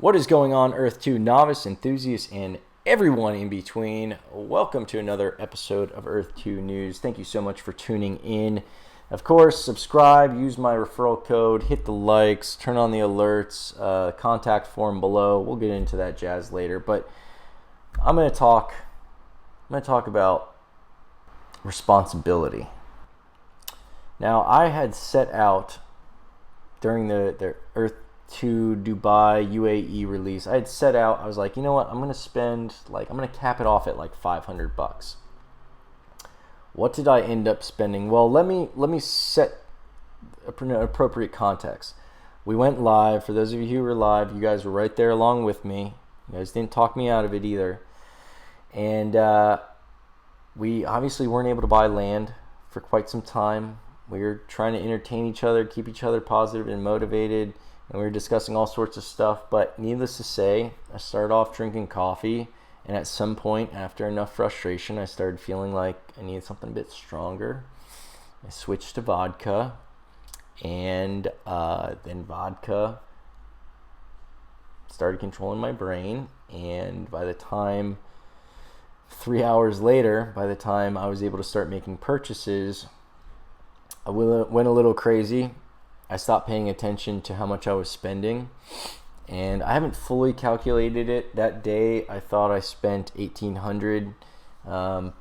What is going on, Earth 2 novice, enthusiasts, and everyone in between? Welcome to another episode of Earth 2 News. Thank you so much for tuning in. Of course, subscribe, use my referral code, hit the likes, turn on the alerts, contact form below. We'll get into that jazz later, but I'm going to talk about responsibility. Now, I had set out during the Earth 2 Dubai UAE release. I had set out, I was like, you know what, I'm going to cap it off at like $500. What did I end up spending? Well, let me set an appropriate context. We went live. For those of you who were live, you guys were right there along with me. You guys didn't talk me out of it either. And we obviously weren't able to buy land for quite some time. We were trying to entertain each other, keep each other positive and motivated, and we were discussing all sorts of stuff. But needless to say, I started off drinking coffee, and at some point, after enough frustration, I started feeling like I needed something a bit stronger. I switched to vodka, and then vodka started controlling my brain. And by the time 3 hours later, by the time I was able to start making purchases, I went a little crazy. I stopped paying attention to how much I was spending, and I haven't fully calculated it. That day, I thought I spent $1,800. A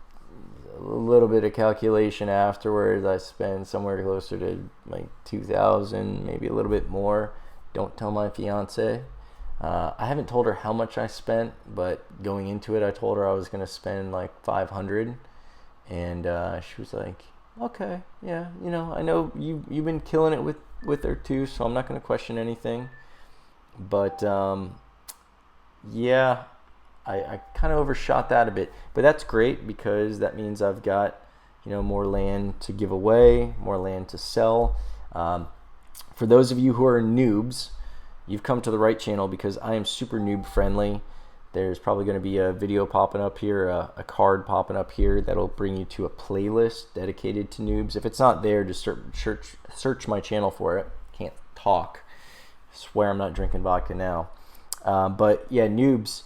little bit of calculation afterwards, I spent somewhere closer to like $2,000, maybe a little bit more. Don't tell my fiance. I haven't told her how much I spent, but going into it, I told her I was going to spend like $500, and she was like, okay, yeah, I know you've been killing it with her too, so I'm not going to question anything. But yeah, I kind of overshot that a bit, but that's great because that means I've got more land to give away, more land to sell. For those of you who are noobs, you've come to the right channel because I am super noob friendly. There's probably going to be a video popping up here, a card popping up here that'll bring you to a playlist dedicated to noobs. If it's not there, just search my channel for it. Can't talk. I swear I'm not drinking vodka now. But yeah, noobs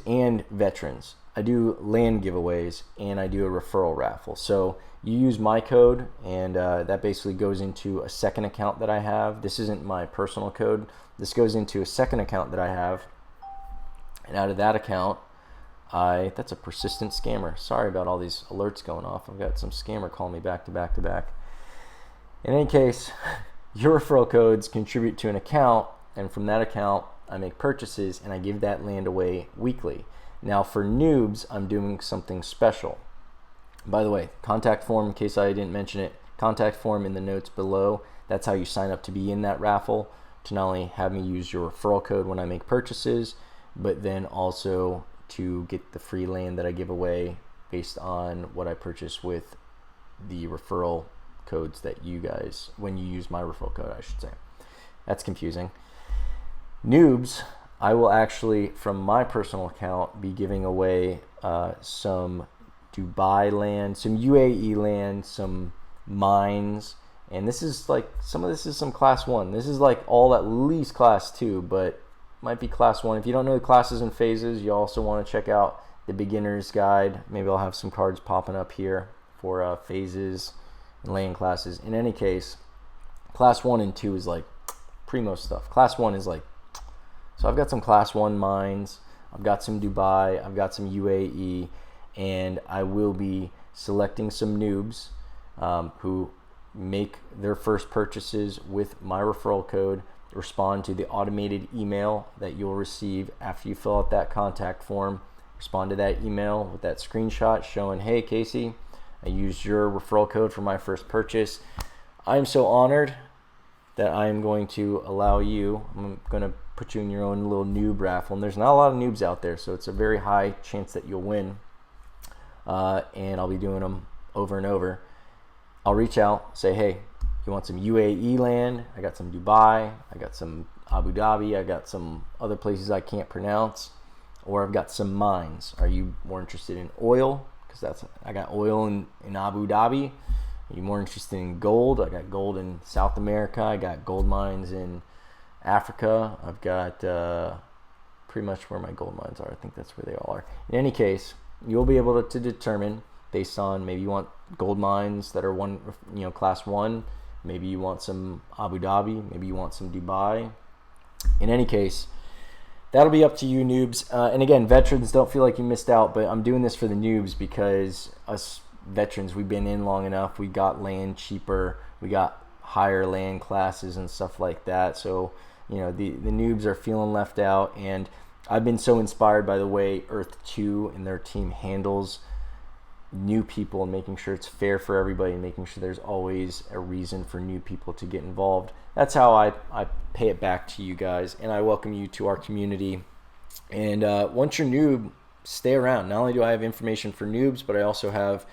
and veterans. I do land giveaways and I do a referral raffle. So you use my code, and that basically goes into a second account that I have. This isn't my personal code. This goes into a second account that I have. And out of that account, that's a persistent scammer. Sorry about all these alerts going off. I've got some scammer calling me back to back to back. In any case, your referral codes contribute to an account, and from that account, I make purchases and I give that land away weekly. Now for noobs, I'm doing something special. By the way, contact form, in case I didn't mention it, contact form in the notes below. That's how you sign up to be in that raffle, to not only have me use your referral code when I make purchases, but then also to get the free land that I give away based on what I purchase with the referral codes that you guys, when you use my referral code, I should say. That's confusing. Noobs, I will actually, from my personal account, be giving away some Dubai land, some UAE land, some mines, and this is like, some of this is some class 1. This is like all at least class 2, but might be class 1. If you don't know the classes and phases, you also want to check out the beginner's guide. Maybe I'll have some cards popping up here for phases and land classes. In any case, class 1 and 2 is like primo stuff. Class 1 is like, so I've got some class 1 mines, I've got some Dubai, I've got some UAE, and I will be selecting some noobs who make their first purchases with my referral code. Respond to the automated email that you'll receive after you fill out that contact form. Respond to that email with that screenshot showing, hey Casey, I used your referral code for my first purchase. I'm so honored that I am going to allow you, I'm going to put you in your own little noob raffle, and there's not a lot of noobs out there, so it's a very high chance that you'll win, and I'll be doing them over and over. I'll reach out, say, hey, you want some UAE land? I got some Dubai, I got some Abu Dhabi, I got some other places I can't pronounce, or I've got some mines. Are you more interested in oil? Because I got oil in Abu Dhabi. Are you more interested in gold? I got gold in South America. I got gold mines in Africa, I've got pretty much where my gold mines are. I think that's where they all are. In any case, you'll be able to determine based on maybe you want gold mines that are class 1, maybe you want some Abu Dhabi, maybe you want some Dubai. In any case, that'll be up to you, noobs. And again, veterans, don't feel like you missed out, but I'm doing this for the noobs because us veterans, we've been in long enough. We got land cheaper. We got higher land classes and stuff like that. So, the noobs are feeling left out. And I've been so inspired by the way Earth2 and their team handles new people and making sure it's fair for everybody and making sure there's always a reason for new people to get involved. That's how I pay it back to you guys, and I welcome you to our community. And once you're noob, stay around. Not only do I have information for noobs, but I also have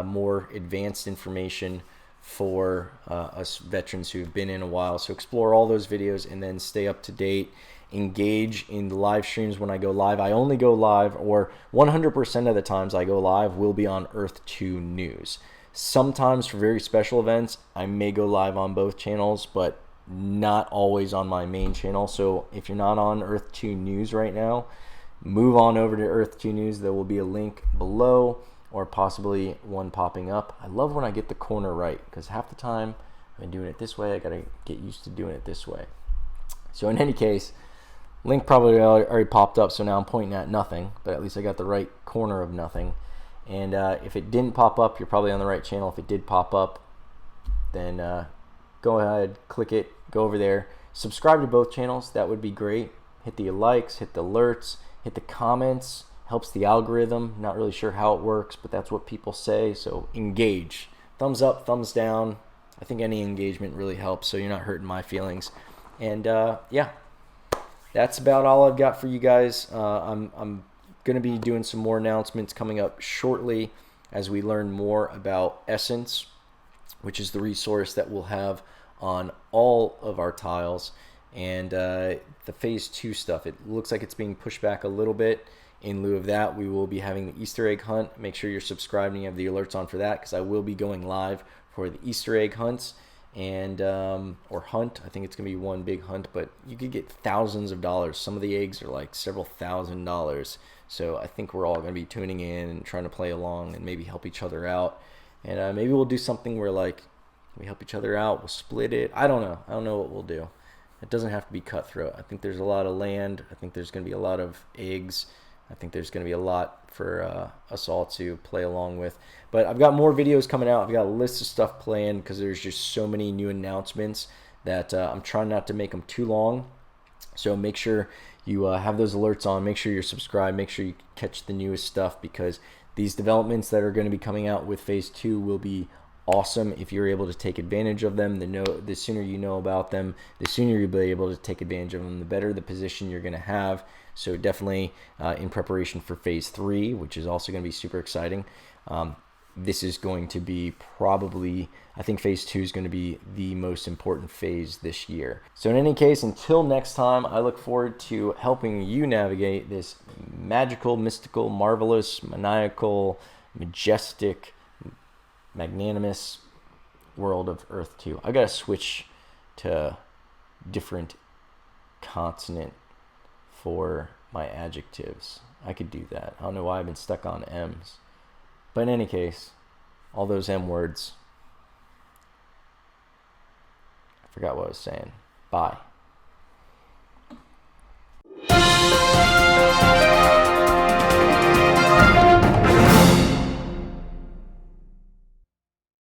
more advanced information for us veterans who've been in a while. So explore all those videos and then stay up to date. Engage in the live streams when I go live. I only go live, or 100% of the times I go live will be on Earth2 News. Sometimes for very special events, I may go live on both channels, but not always on my main channel. So if you're not on Earth2 News right now, move on over to Earth2 News. There will be a link below, or possibly one popping up. I love when I get the corner right, because half the time I've been doing it this way. I gotta get used to doing it this way. So in any case, link probably already popped up, so now I'm pointing at nothing, but at least I got the right corner of nothing. And if it didn't pop up, you're probably on the right channel. If it did pop up, then go ahead, click it, go over there. Subscribe to both channels. That would be great. Hit the likes, hit the alerts, hit the comments. Helps the algorithm. Not really sure how it works, but that's what people say. So engage. Thumbs up, thumbs down. I think any engagement really helps, so you're not hurting my feelings. And yeah. That's about all I've got for you guys. I'm going to be doing some more announcements coming up shortly as we learn more about Essence, which is the resource that we'll have on all of our tiles. And the Phase 2 stuff, it looks like it's being pushed back a little bit. In lieu of that, we will be having the Easter egg hunt. Make sure you're subscribed and you have the alerts on for that, because I will be going live for the Easter egg hunts. And or hunt. I think it's gonna be one big hunt, but you could get thousands of dollars. Some of the eggs are like several $1,000s. So I think we're all gonna be tuning in and trying to play along and maybe help each other out. And maybe we'll do something where like we help each other out. We'll split it. I don't know what we'll do. It doesn't have to be cutthroat. I think there's a lot of land. I think there's gonna be a lot of eggs. I think there's going to be a lot for us all to play along with. But I've got more videos coming out. I've got a list of stuff planned because there's just so many new announcements that I'm trying not to make them too long. So make sure you have those alerts on. Make sure you're subscribed. Make sure you catch the newest stuff, because these developments that are going to be coming out with Phase 2 will be awesome if you're able to take advantage of them. The sooner you know about them, the sooner you'll be able to take advantage of them, the better the position you're going to have. So definitely in preparation for Phase 3, which is also going to be super exciting. This is going to be probably, I think Phase 2 is going to be the most important phase this year. So in any case, until next time, I look forward to helping you navigate this magical, mystical, marvelous, maniacal, majestic, magnanimous world of Earth2. I gotta switch to different consonant for my adjectives. I could do that. I don't know why I've been stuck on M's. But in any case, all those M words, I forgot what I was saying. Bye.